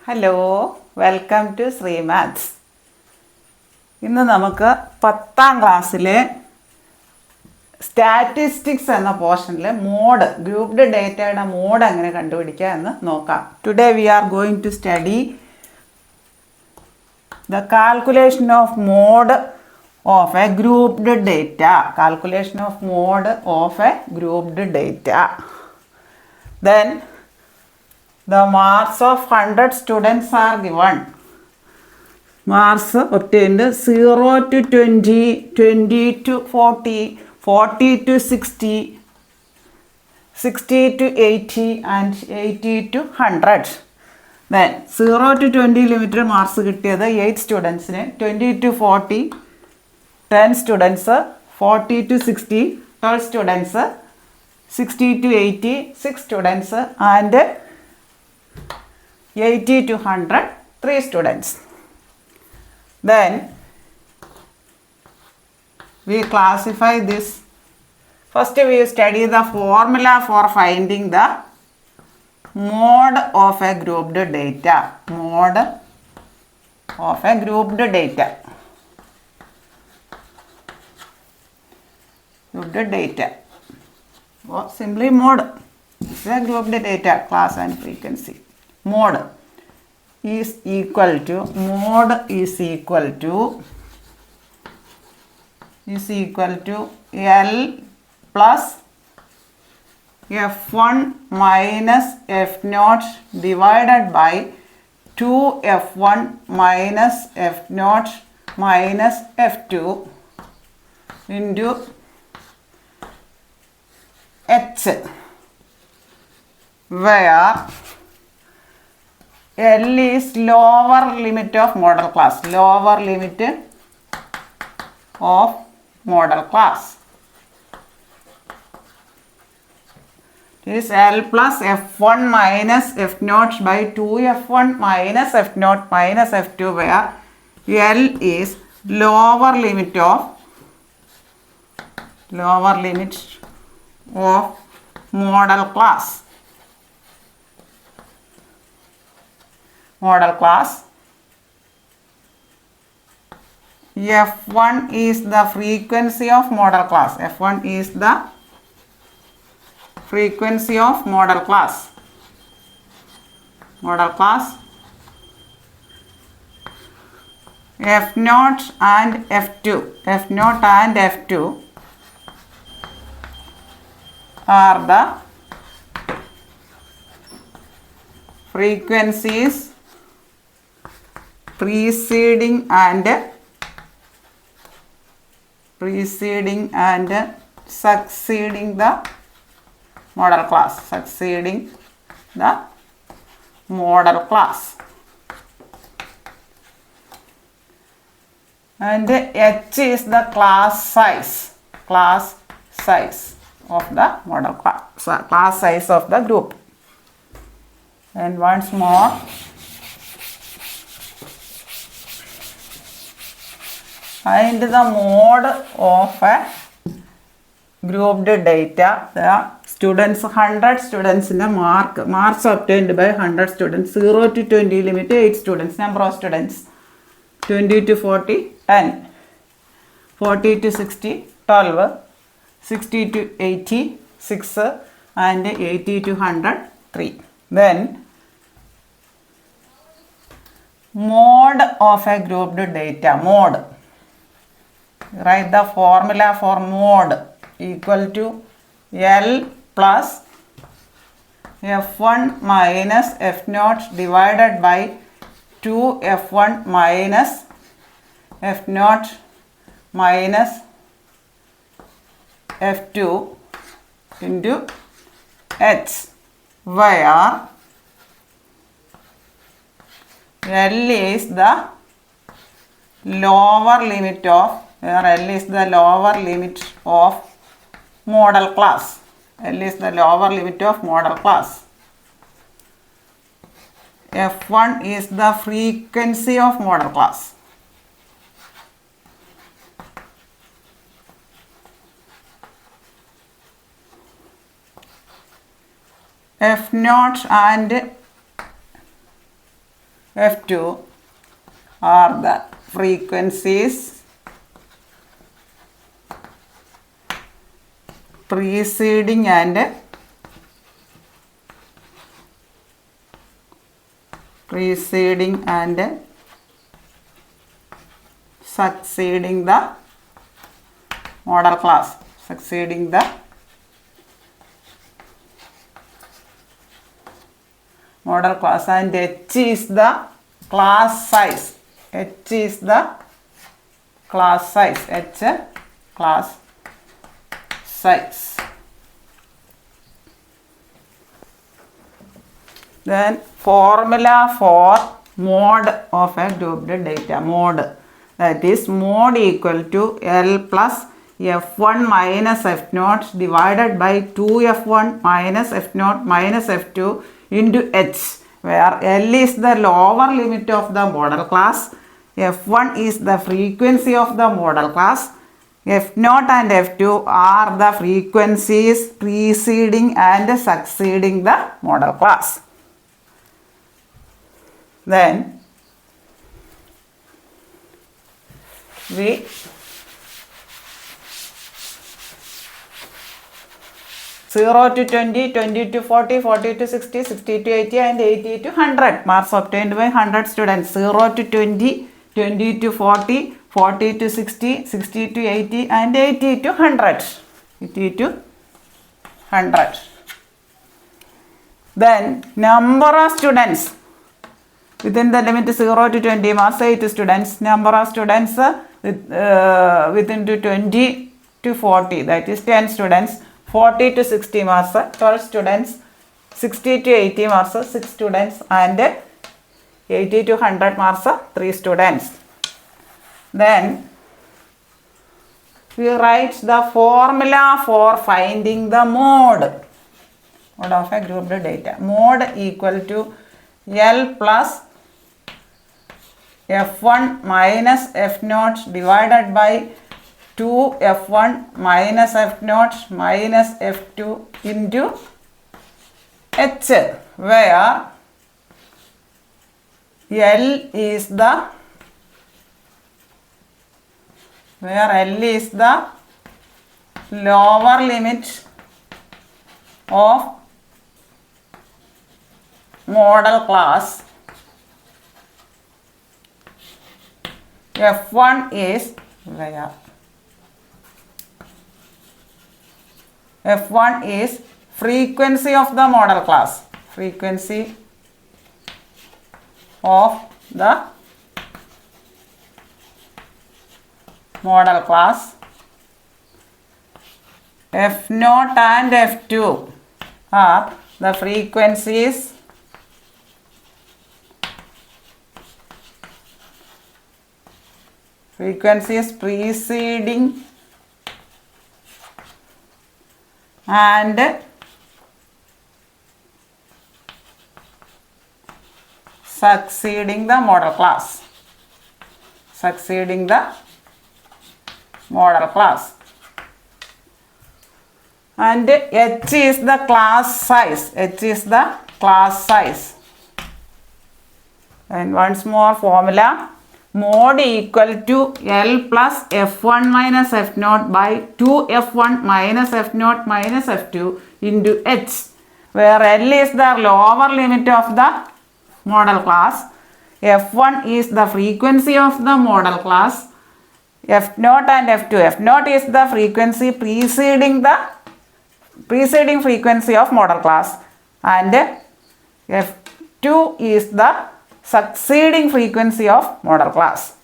Hello, welcome to Sree maths. ഇന്ന് നമുക്ക് 10ാം ക്ലാസ്സിലെ സ്റ്റാറ്റിസ്റ്റിക്സ് എന്ന പോർഷനിൽ മോഡ്, ഗ്രൂപ്പ്ഡ് ഡേറ്റയുടെ മോഡ് എങ്ങനെ കണ്ടുപിടിക്കുക എന്ന് നോക്കാം. Today we are going to study the calculation of mode of a grouped data. Calculation of mode of a grouped data. Then the marks of 100 students are given. Marks obtained 0 to 20, 20 to 40, 40 to 60, 60 to 80 and 80 to 100. Then 0 to 20 ലിമിറ്റിൽ marks കിട്ടിയത് 8 സ്റ്റുഡൻസിന്, 20 to 40 10 students, 40 to 60 12 students, 60 to 80 6 students and 80 to 100 3 students. Then we classify this. First we study the formula for finding the mode of a grouped data. Mode of a grouped data. Grouped data. Or simply mode. This is a grouped data, class and frequency. Mode is equal to L plus F1 minus F0 divided by 2F1 minus F0 minus F2 into H, where L is lower limit of model class. Lower limit of model class. It is L plus F1 minus F0 by 2F1 minus F0 minus F2, where L is lower limit of model class. Model class. F1 is the frequency of model class. F1 is the frequency of model class. Model class. F0 and F2. F0 and F2 are the frequencies preceding and succeeding the model class. Succeeding the model class. And H is the class size. Class size of the model class. Class size of the group. And once more, find the mode of a grouped data. The students, 100 students in the marks obtained by 100 students. 0 to 20 limit 8 students. Number of students 20 to 40 10, 40 to 60 12, 60 to 80 6 and 80 to 100 3. Then mode of a grouped data. Mode. Write the formula for mode equal to L plus F1 minus F0 divided by 2F1 minus F0 minus F2 into H, where L is the lower limit of model class. L is the lower limit of model class. F1 is the frequency of model class. F0 and F2 are the frequencies preceding and succeeding the model class. Succeeding the model class, and H is the class size. H is the class size. H class size. Then formula for mode of a grouped data. Mode, that is mode equal to L plus F1 minus F0 divided by 2F1 minus F0 minus F2 into H, where L is the lower limit of the model class, F1 is the frequency of the model class, F0 and F2 are the frequencies preceding and succeeding the model class. Then we (0 to 20, 20 to 40, 40 to 60, 60 to 80 and 80 to 100 marks obtained by 100 students. 0 to 20, 20 to 40, 40 to 60, 60 to 80 and 80 to 100. 80 to 100. Then number of students within the limit 0 to 20 marks 8 students. Number of students within to 20 to 40, that is 10 students. 40 to 60 marks 12 students. 60 to 80 marks 6 students, and 80 to 100 marks 3 students. Then we write the formula for finding the mode of a grouped data. Mode equal to L plus F1 minus F0 divided by 2F1 minus F0 minus F2 into H, where L is the lower limit of model class, F1 is where F1 is frequency of the model class. Frequency of the model class. F0 and F2 are the frequencies preceding and succeeding the model class. Succeeding the model class. And H is the class size. H is the class size. And once more formula. Mode equal to L plus F1 minus F0 by 2F1 minus F0 minus F2 into H, where L is the lower limit of the model class, F1 is the frequency of the model class, F0 and F2. F0 is the frequency preceding frequency of model class, and F2 is the succeeding frequency of model class.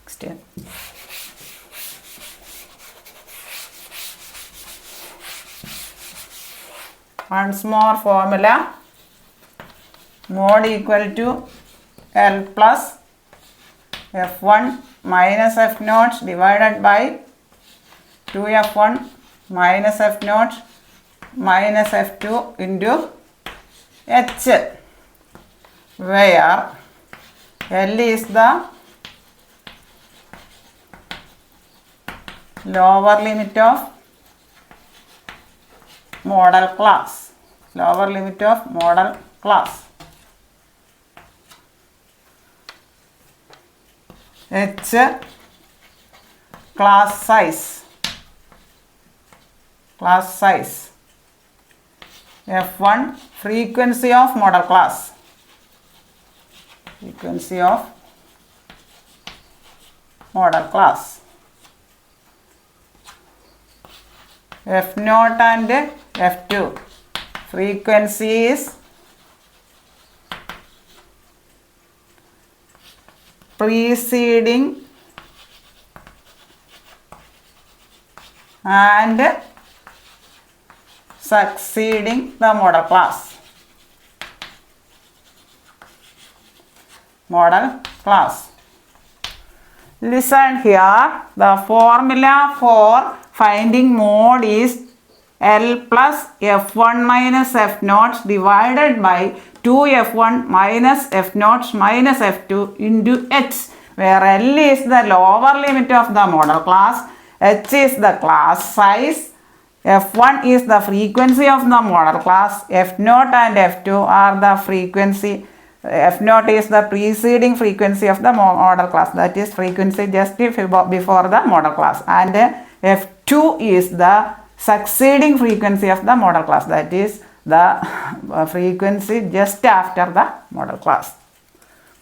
Next year. Once more formula. Mode equal to L plus F1 minus F0 divided by 2F1 minus F0 minus F2 into H, where L is the lower limit of model class. Lower limit of model class. H class size. F1 frequency of model class. F0 and F2 frequencies preceding and succeeding the model class. Listen here, the formula for finding mode is L plus F1 minus F0 divided by 2F1 minus F0 minus F2 into H, where L is the lower limit of the model class, H is the class size, F1 is the frequency of the model class, F0 and F2 are the frequency. F0 is the preceding frequency of the model class, that is frequency just before the model class, and F2 is the succeeding frequency of the model class, that is the frequency just after the model class.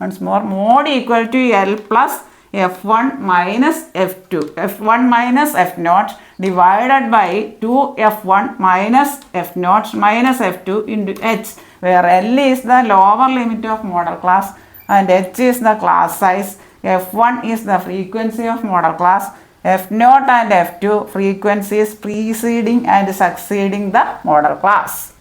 Once more, mode equal to L plus F1 minus F2, F1 minus F0 divided by 2F1 minus F0 minus F2 into H, where L is the lower limit of model class and H is the class size, F1 is the frequency of model class, F0 and F2 frequencies preceding and succeeding the model class.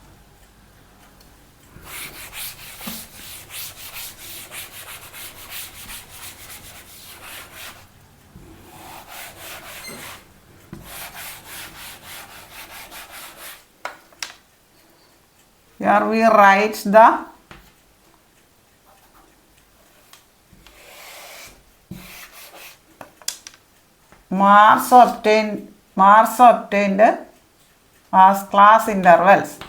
Here we write the marks obtained as class intervals.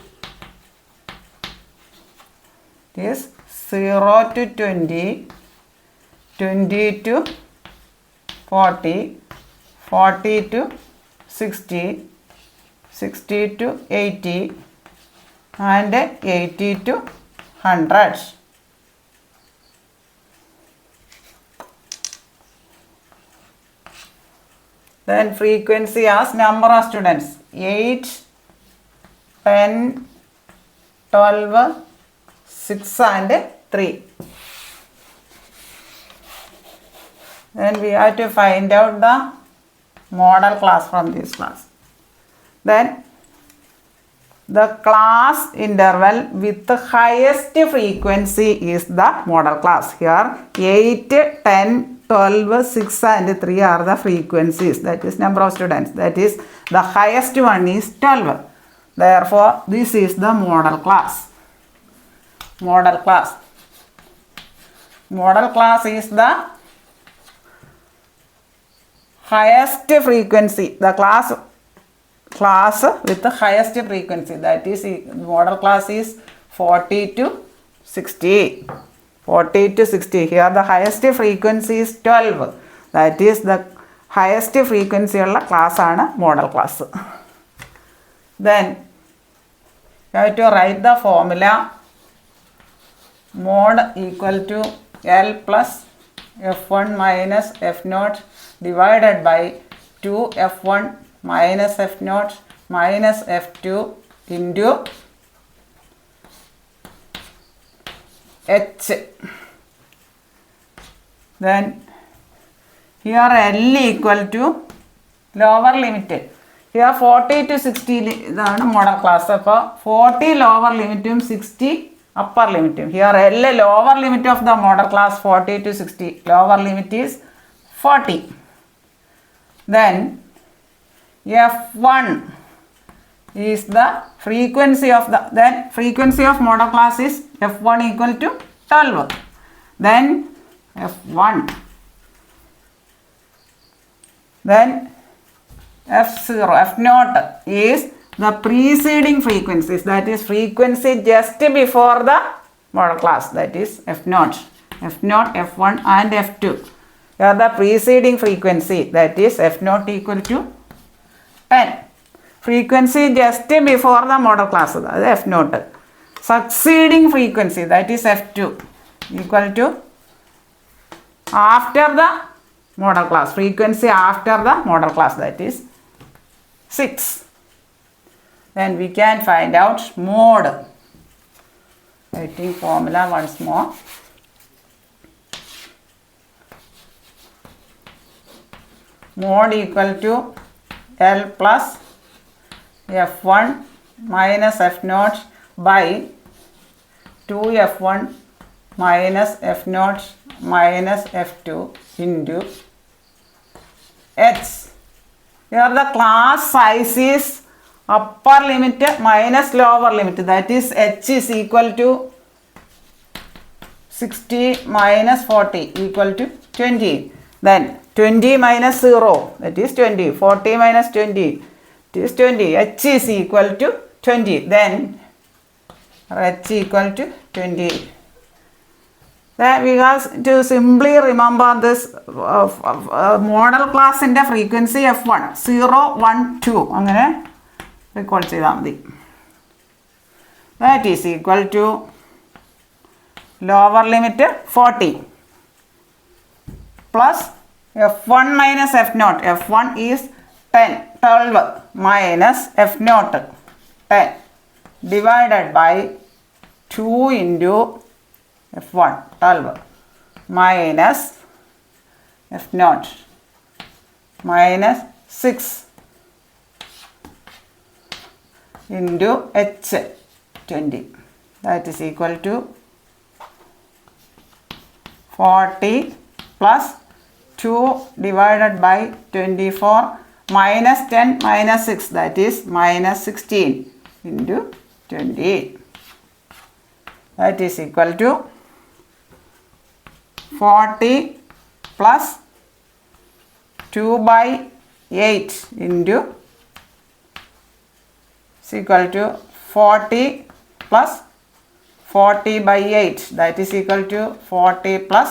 It is 0 to 20, 20 to 40, 40 to 60, 60 to 80, and 80 to 100. Then frequency as number of students, 8, 10, 12, 6 and 3. Then we have to find out the model class from this class. Then the class interval with the highest frequency is the model class. Here 8, 10, 12, 6 and 3 are the frequencies, that is number of students. That is the highest one is 12. Therefore, this is the model class. Model class is the highest frequency, the class with the highest frequency, that is model class is 40 to 60. 40 to 60. Here the highest frequency is 12. That is the highest frequency of the class ആണ് model class. Then you have to write the formula mod equal to L plus F1 minus F0 divided by 2F1 minus F0 minus F2 into H. Then here L equal to lower limit. Here 40 to 60 ഇതാണ് model class. അപ്പോൾ 40 lower limit, 60 upper limit. Here L lower limit of the model class 40 to 60. Lower limit is 40. Then F1 is the frequency of the, then frequency of model class is F1 equal to 12. Then F1. Then F0 is the preceding frequencies, that is frequency just before the model class, that is F0, F1 and F2. Here the preceding frequency, that is f naught equal to 10. Frequency just before the model class, that is f naught. Succeeding frequency, that is f2 equal to after the model class, frequency after the model class, that is 6. Then we can find out mode. Writing formula once more. Mode equal to L plus f1 minus f naught by 2f1 minus f naught minus f2 into h. Here the class size is upper limit minus lower limit, that is h is equal to 60 minus 40 equal to 20. Then 20 minus 0, that is 20. 40 minus 20, it is 20. H is equal to 20. Then H equal to 20. Then we have to simply remember this model class in the frequency f1 0 1 2 അങ്ങനെ recall ചെയ്താൽ മതി. That is equal to lower limit 40 plus f1 minus f naught. f1 is 12 minus f naught 10 divided by 2 into f1 12 minus f naught minus 6 into h 20. That is equal to 40 plus 2 divided by 24 minus 10 minus 6, that is minus 16 into 20. That is equal to 40 plus 2 by 8 into is equal to 40 plus 40 by 8, that is equal to 40 plus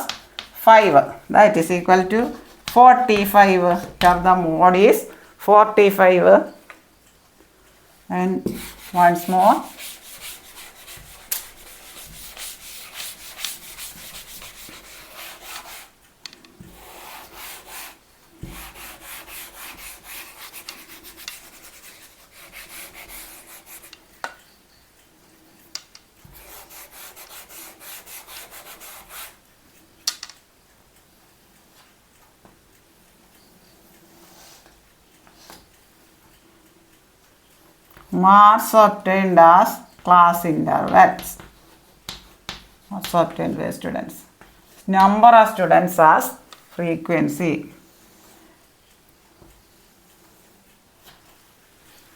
5, that is equal to 45. Here the mode is 45. And once more, marks obtained as class intervals. Marks obtained by students. Number of students as frequency.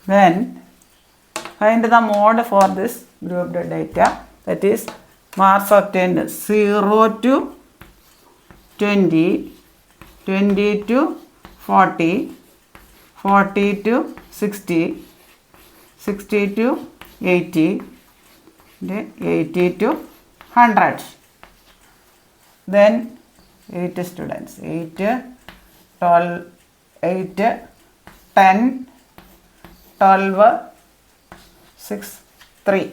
Then find the mode for this grouped data, that is marks obtained 0 to 20, 20 to 40, 40 to 60, 60 to 80, 80 to 100. Then 8 students, 8, 12, 8, 10, 12, 6, 3.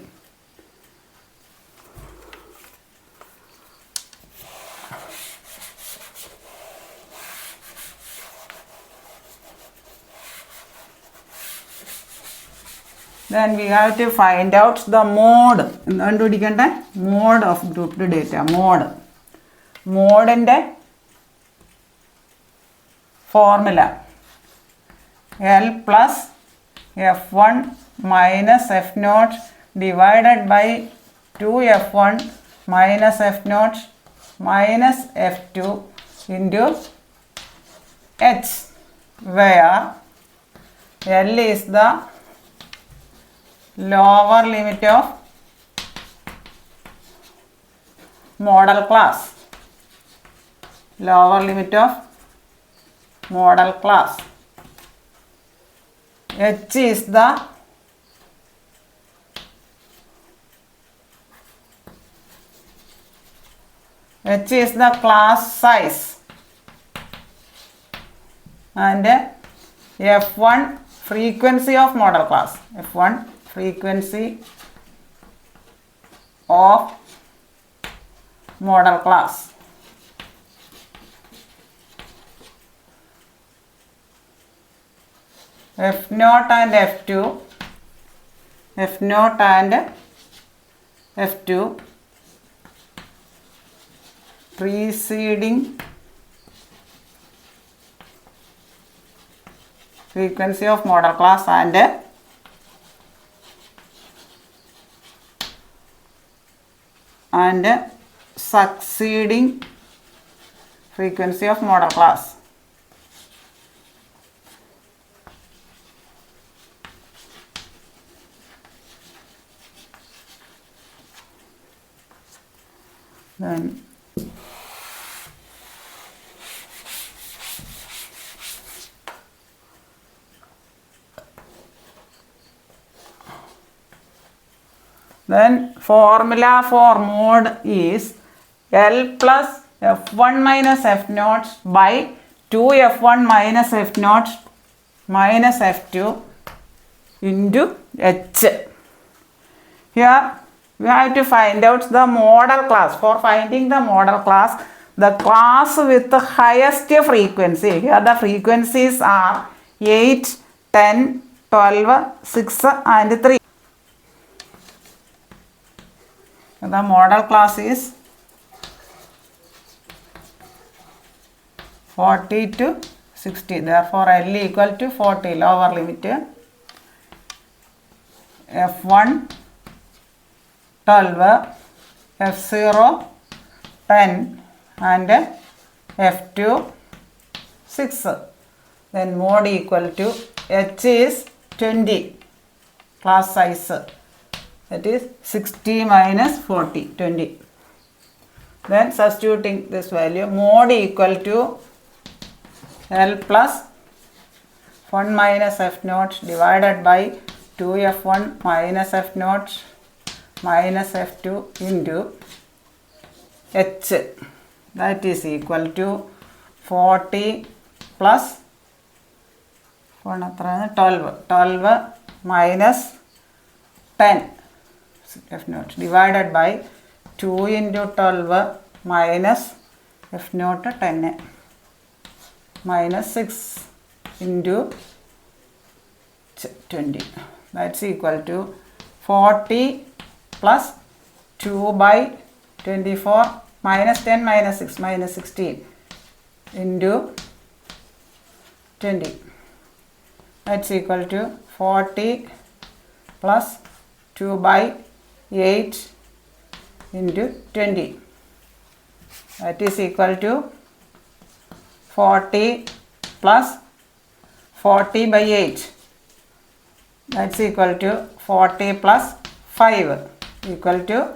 Then we have to find out the mode. Mode of grouped data. Mode in the formula. L plus f1 minus f naught divided by 2f1 minus f naught minus f2 into h, where L is the lower limit of model class. Lower limit of model class. H is the class size. and F1 frequency of model class. F1 frequency of model class. F0 and F2, F0 and F2 preceding frequency of model class and succeeding frequency of model class. Then formula for mode is L plus F1 minus F0 by 2F1 minus F0 minus F2 into H. Here we have to find out the model class. For finding the model class, the class with the highest frequency. Here the frequencies are 8, 10, 12, 6 and 3. The model class is 40 to 60. Therefore, L equal to 40, lower limit. F1 12, F0 10 and F2 6. Then mode equal to H is 20, class size. That is 60 minus 40, 20. Then substituting this value, mode equal to L plus 1 minus F0 divided by 2F1 minus F0 minus F2 into H. That is equal to 40 plus 12 minus 10 F0 divided by 2 into 12 minus F0 10 minus 6 into 20. That's equal to 40 plus 2 by 24 minus 10 minus 6 minus 16 into 20. That's equal to 40 plus 2 by 8 into 20. That is equal to 40 plus 40 by 8. That's equal to 40 plus 5 equal to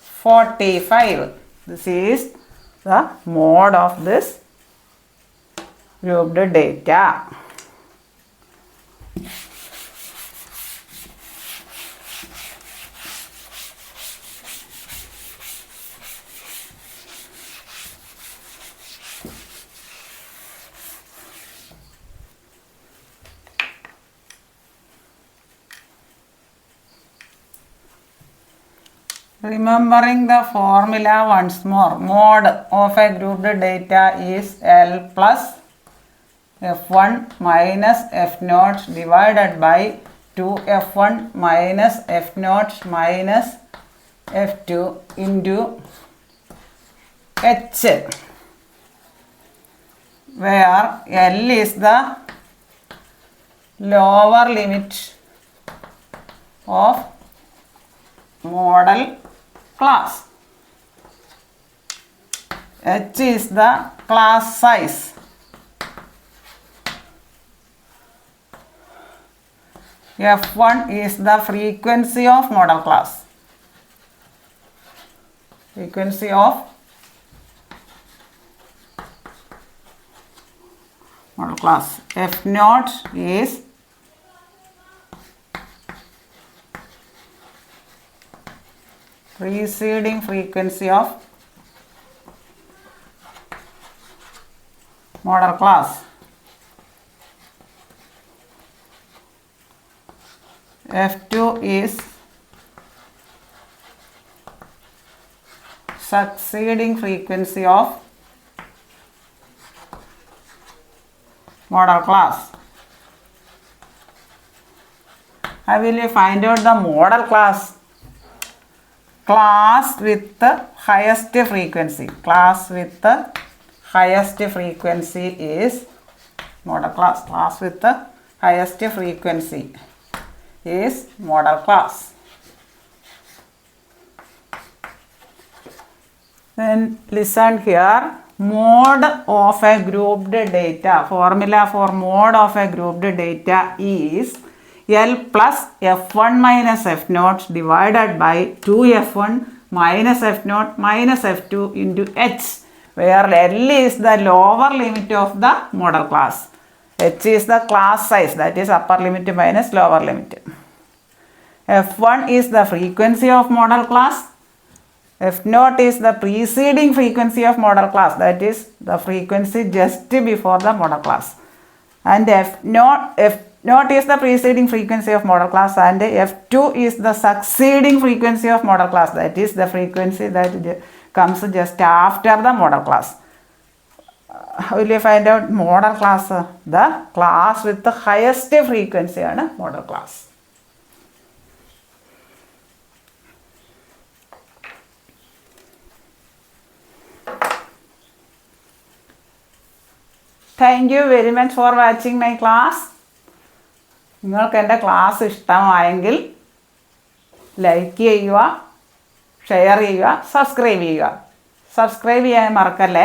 45. This is the mode of this grouped data. Remembering the formula once more, mode of a grouped data is L plus F1 minus F0 divided by 2F1 minus F0 minus F2 into H, where L is the lower limit of model class. H is the class size. F1 is the frequency of model class. Frequency of model class. F0 is preceding frequency of model class. F2 is succeeding frequency of model class. How will you find out the model class? Class with the highest frequency. Class with the highest frequency is model class. Class with the highest frequency is model class. Then listen here. Mode of a grouped data. Formula for mode of a grouped data is L plus F1 minus F0 divided by 2F1 minus F0 minus F2 into H, where L is the lower limit of the model class. H is the class size, that is upper limit minus lower limit. F1 is the frequency of model class. F0 is the preceding frequency of model class, that is the frequency just before the model class. And F0 is the preceding frequency of model class, and F2 is the succeeding frequency of model class, that is the frequency that comes just after the model class. How will you find out model class? The class with the highest frequency is model class. Thank you very much for watching my class. നിങ്ങൾക്ക് എൻ്റെ class ഇഷ്ടമായെങ്കിൽ like ചെയ്യുക, share ചെയ്യുക, subscribe ചെയ്യുക. Subscribe ചെയ്യാൻ മറക്കല്ലേ.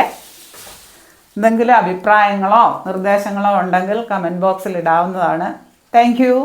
എന്തെങ്കിലും അഭിപ്രായങ്ങളോ നിർദ്ദേശങ്ങളോ ഉണ്ടെങ്കിൽ കമൻറ്റ് ബോക്സിൽ ഇടാവുന്നതാണ്. Thank you.